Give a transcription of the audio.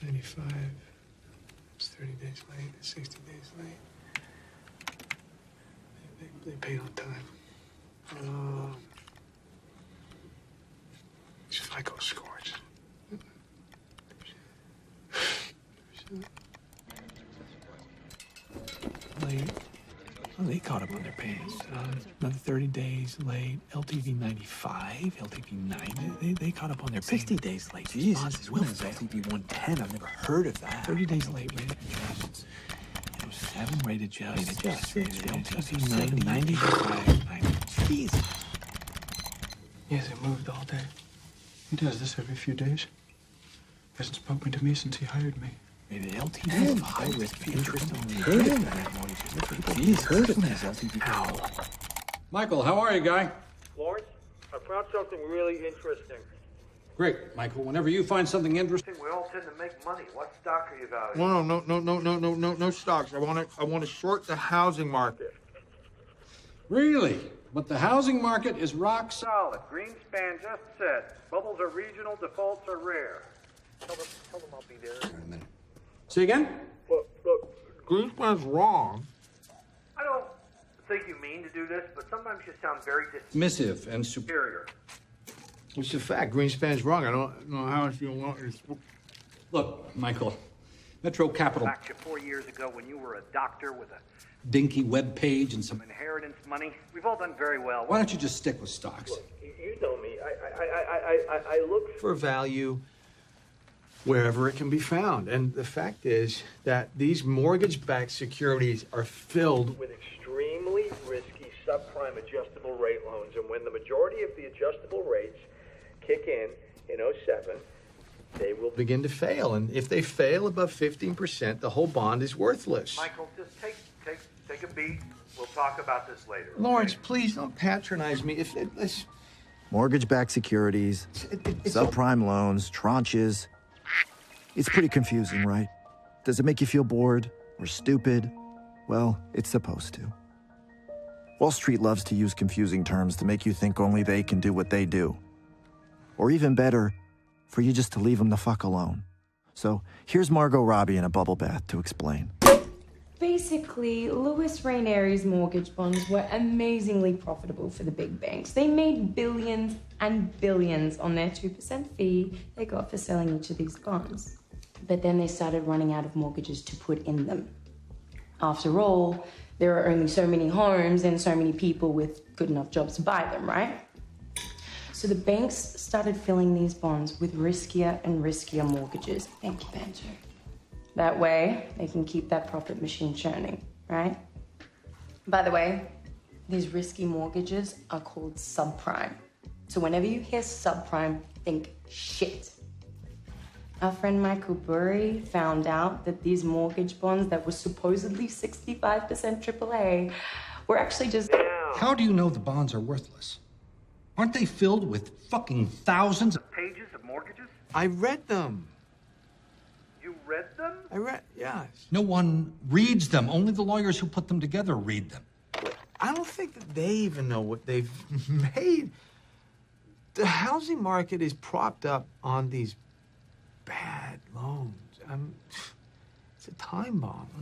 95. It's 30 days late. It's 60 days late. They paid on time. These FICO scores. Late. Well, they caught up on their payments. Another 30 days late. LTV 95, LTV 90. They caught up on their 60 payments. days late. Jesus, when is LTV 110? I've never heard of that. 30 days late, rate adjusts. 7 rate adjusts. LTV 90, 95, 90. Jeez. He hasn't moved all day. He does this every few days. Hasn't spoken to me since he hired me. Rated LTV of high risk interest only. Heard of that mortgage. Jeez, heard of that LTV. Ow. Michael, how are you, guy? Lawrence, I found something really interesting. Great, Michael. Whenever you find something interesting, We all tend to make money. What stock are you valuing? No stocks. I want to short the housing market. really. But the housing market is rock solid. Solid. Greenspan just said. Bubbles are regional, defaults are rare. Tell them I'll be there. In a minute. Say again? Look, Greenspan's wrong. I don't think you mean to do this, but sometimes you sound very Dismissive and superior. superior. It's a fact. Greenspan's wrong. I don't know how else you want it. Look, Michael, Metro Capital, Back to 4 years ago when you were a doctor with a dinky web page and some. inheritance money. We've all done very well. Why don't you just stick with stocks? You know me. I look For value wherever it can be found. And the fact is that these mortgage-backed securities are filled with extremely risky subprime adjustable rate loans, and when the majority of the adjustable rates kick in 07, they will be. begin to fail. And if they fail above 15%, the whole bond is worthless. Michael, just take a beat. We'll talk about this later. okay? Lawrence, please don't patronize me. It's Mortgage-backed securities, subprime loans, tranches. It's pretty confusing, right? Does it make you feel bored or stupid? Well, it's supposed to. Wall Street loves to use confusing terms to make you think only they can do what they do. Or even better, for you just to leave them the fuck alone. So here's Margot Robbie in a bubble bath to explain. Basically, Louis Rainieri's mortgage bonds were amazingly profitable for the big banks. They made billions and billions on their 2% fee they got for selling each of these bonds. But then they started running out of mortgages to put in them. After all, there are only so many homes and so many people with good enough jobs to buy them, right? So the banks started filling these bonds with riskier and riskier mortgages. Thank you, Banjo. That way, they can keep that profit machine churning, right? By the way, these risky mortgages are called subprime. So whenever you hear subprime, think shit. Our friend Michael Burry found out that these mortgage bonds that were supposedly 65% AAA were actually just... How do you know the bonds are worthless? Aren't they filled with fucking thousands of Pages of mortgages? I read them. You read them? Yes. No one reads them. Only the lawyers who put them together read them. I don't think that they even know what they've made. The housing market is propped up on these bad loans. It's a time bomb.